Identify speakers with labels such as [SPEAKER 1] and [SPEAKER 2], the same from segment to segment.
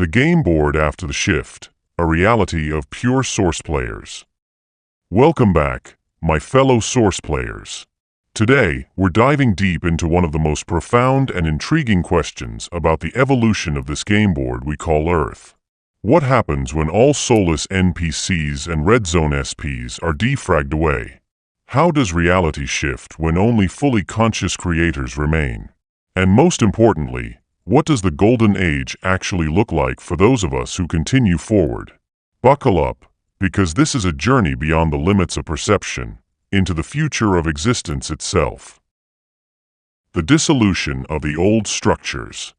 [SPEAKER 1] game board after the shift, a reality of pure Source players. Welcome back, my fellow Source players. Today, we're diving deep into one of the most profound and intriguing questions about the evolution of this game board we call Earth. What happens when all soulless NPCs and Red Zone SPs are defragged away? How does reality shift when only fully conscious creators remain? And most importantly, what does the Golden Age actually look like for those of us who continue forward? Buckle up, because this is a journey beyond the limits of perception, into the future of existence itself. The dissolution of the old structures.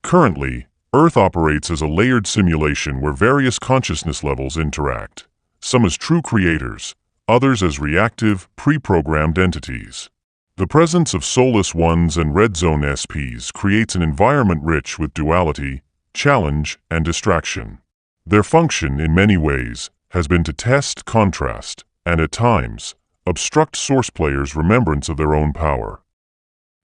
[SPEAKER 1] Currently, Earth operates as a layered simulation where various consciousness levels interact, some as true creators, others as reactive, pre-programmed entities. The presence of Soulless Ones and Red Zone SPs creates an environment rich with duality, challenge, and distraction. Their function, in many ways, has been to test contrast, and at times, obstruct Source players' remembrance of their own power.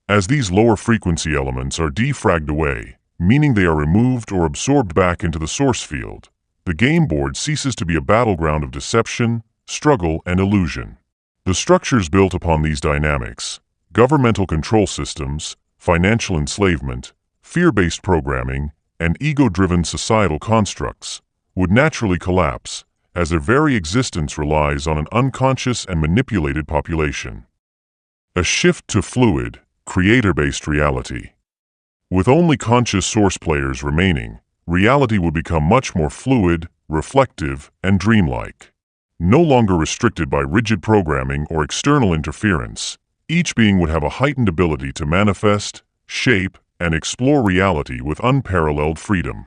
[SPEAKER 1] As these lower frequency elements are defragged away, meaning they are removed or absorbed back into the Source field, the game board ceases to be a battleground of deception, struggle, and illusion. The structures built upon these dynamics, governmental control systems, financial enslavement, fear-based programming, and ego-driven societal constructs, would naturally collapse, as their very existence relies on an unconscious and manipulated population. A shift to fluid, creator-based reality. With only conscious Source players remaining, reality would become much more fluid, reflective, and dreamlike. No longer restricted by rigid programming or external interference, each being would have a heightened ability to manifest, shape, and explore reality with unparalleled freedom.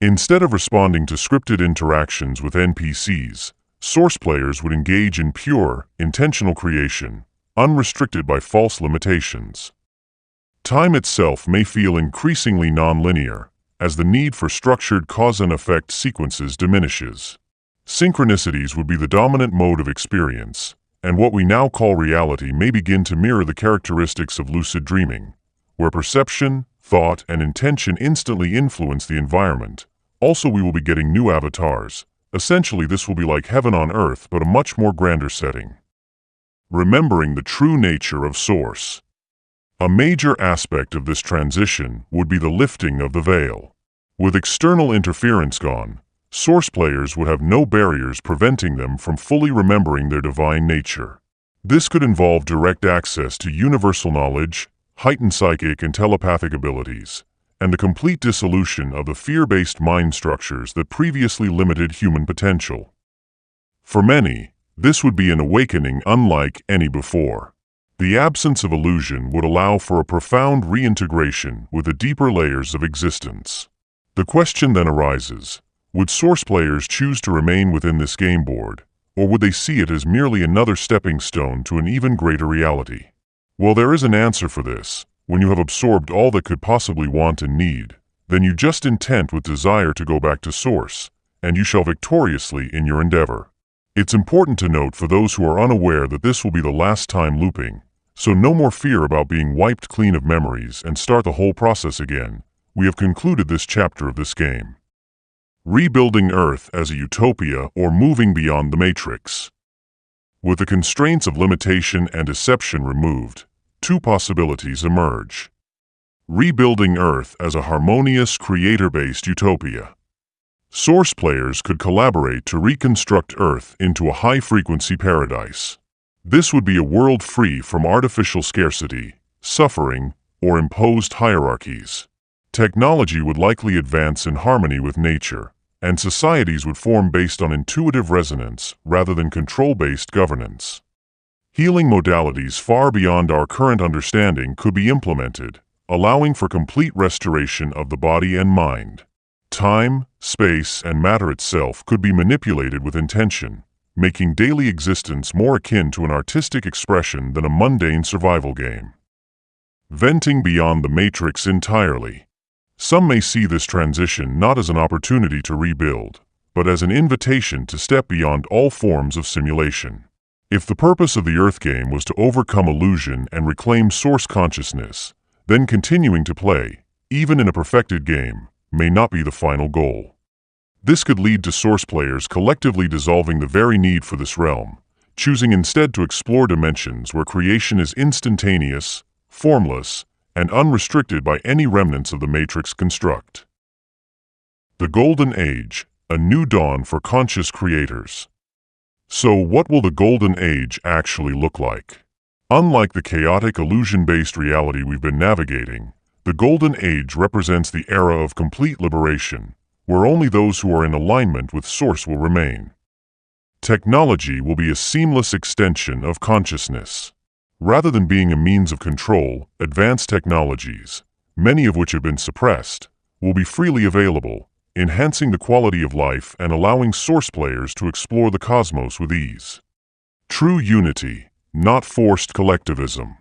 [SPEAKER 1] Instead of responding to scripted interactions with NPCs, Source players would engage in pure, intentional creation, unrestricted by false limitations. Time itself may feel increasingly non-linear, as the need for structured cause-and-effect sequences diminishes. Synchronicities would be the dominant mode of experience, and what we now call reality may begin to mirror the characteristics of lucid dreaming, where perception, thought, and intention instantly influence the environment. Also, we will be getting new avatars. Essentially, this will be like heaven on earth, but a much more grander setting. Remembering the true nature of Source. A major aspect of this transition would be the lifting of the veil. With external interference gone, Source players would have no barriers preventing them from fully remembering their divine nature. This could involve direct access to universal knowledge, heightened psychic and telepathic abilities, and the complete dissolution of the fear-based mind structures that previously limited human potential. For many, this would be an awakening unlike any before. The absence of illusion would allow for a profound reintegration with the deeper layers of existence. The question then arises, would Source players choose to remain within this game board, or would they see it as merely another stepping stone to an even greater reality? Well, there is an answer for this. When you have absorbed all that could possibly want and need, then you just intent with desire to go back to Source, and you shall victoriously in your endeavor. It's important to note for those who are unaware that this will be the last time looping, so no more fear about being wiped clean of memories and start the whole process again. We have concluded this chapter of this game. Rebuilding Earth as a utopia or moving beyond the Matrix. With the constraints of limitation and deception removed, two possibilities emerge. Rebuilding Earth as a harmonious, creator-based utopia. Source players could collaborate to reconstruct Earth into a high-frequency paradise. This would be a world free from artificial scarcity, suffering, or imposed hierarchies. Technology would likely advance in harmony with nature, and societies would form based on intuitive resonance rather than control-based governance. Healing modalities far beyond our current understanding could be implemented, allowing for complete restoration of the body and mind. Time, space, and matter itself could be manipulated with intention, making daily existence more akin to an artistic expression than a mundane survival game. Venting beyond the Matrix entirely. Some may see this transition not as an opportunity to rebuild, but as an invitation to step beyond all forms of simulation. If the purpose of the Earth game was to overcome illusion and reclaim Source consciousness, then continuing to play, even in a perfected game, may not be the final goal. This could lead to Source players collectively dissolving the very need for this realm, choosing instead to explore dimensions where creation is instantaneous, formless, and unrestricted by any remnants of the Matrix construct. The Golden Age, a new dawn for conscious creators. So what will the Golden Age actually look like? Unlike the chaotic illusion-based reality we've been navigating, the Golden Age represents the era of complete liberation, where only those who are in alignment with Source will remain. Technology will be a seamless extension of consciousness. Rather than being a means of control, advanced technologies, many of which have been suppressed, will be freely available, enhancing the quality of life and allowing Source players to explore the cosmos with ease. True unity, not forced collectivism.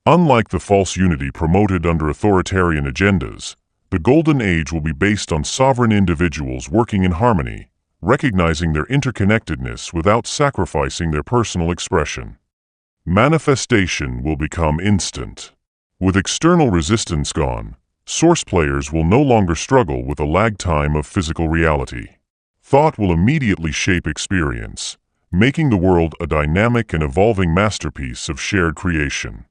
[SPEAKER 1] Unlike the false unity promoted under authoritarian agendas, the Golden Age will be based on sovereign individuals working in harmony, recognizing their interconnectedness without sacrificing their personal expression. Manifestation will become instant. With external resistance gone, Source players will no longer struggle with a lag time of physical reality. Thought will immediately shape experience, making the world a dynamic and evolving masterpiece of shared creation.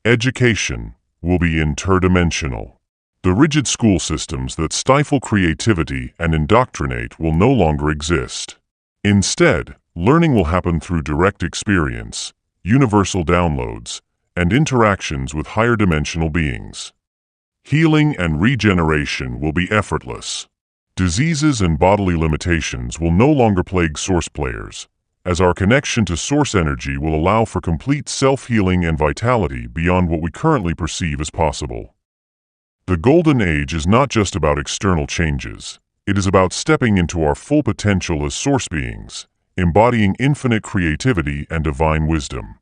[SPEAKER 1] Education will be interdimensional. The rigid school systems that stifle creativity and indoctrinate will no longer exist. Instead, learning will happen through direct experience, universal downloads, and interactions with higher dimensional beings. Healing and regeneration will be effortless. Diseases and bodily limitations will no longer plague Source players, as our connection to Source energy will allow for complete self-healing and vitality beyond what we currently perceive as possible. The Golden Age is not just about external changes. It is about stepping into our full potential as Source beings, embodying infinite creativity and divine wisdom.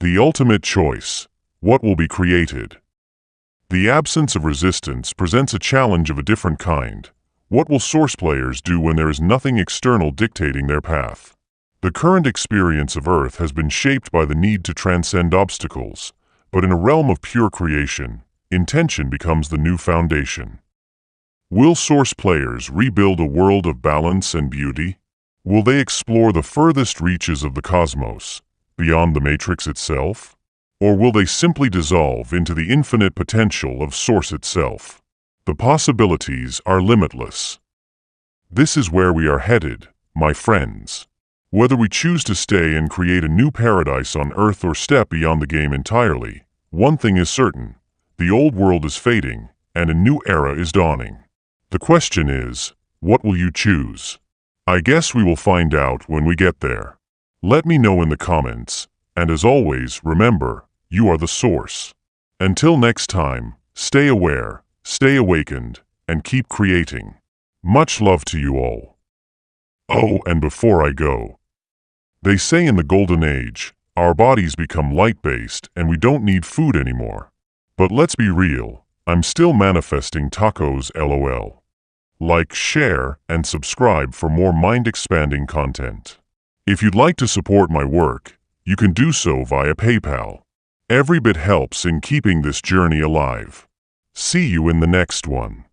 [SPEAKER 1] The ultimate choice: what will be created? The absence of resistance presents a challenge of a different kind. What will Source players do when there is nothing external dictating their path? The current experience of Earth has been shaped by the need to transcend obstacles, but in a realm of pure creation, intention becomes the new foundation. Will Source players rebuild a world of balance and beauty? Will they explore the furthest reaches of the cosmos, beyond the Matrix itself? Or will they simply dissolve into the infinite potential of Source itself? The possibilities are limitless. This is where we are headed, my friends. Whether we choose to stay and create a new paradise on Earth or step beyond the game entirely, one thing is certain: the old world is fading, and a new era is dawning. The question is, what will you choose? I guess we will find out when we get there. Let me know in the comments, and as always, remember, you are the Source. Until next time, stay aware, stay awakened, and keep creating. Much love to you all. Oh, and before I go, they say in the Golden Age, our bodies become light-based and we don't need food anymore. But let's be real, I'm still manifesting tacos, LOL. Like, share, and subscribe for more mind-expanding content. If you'd like to support my work, you can do so via PayPal. Every bit helps in keeping this journey alive. See you in the next one.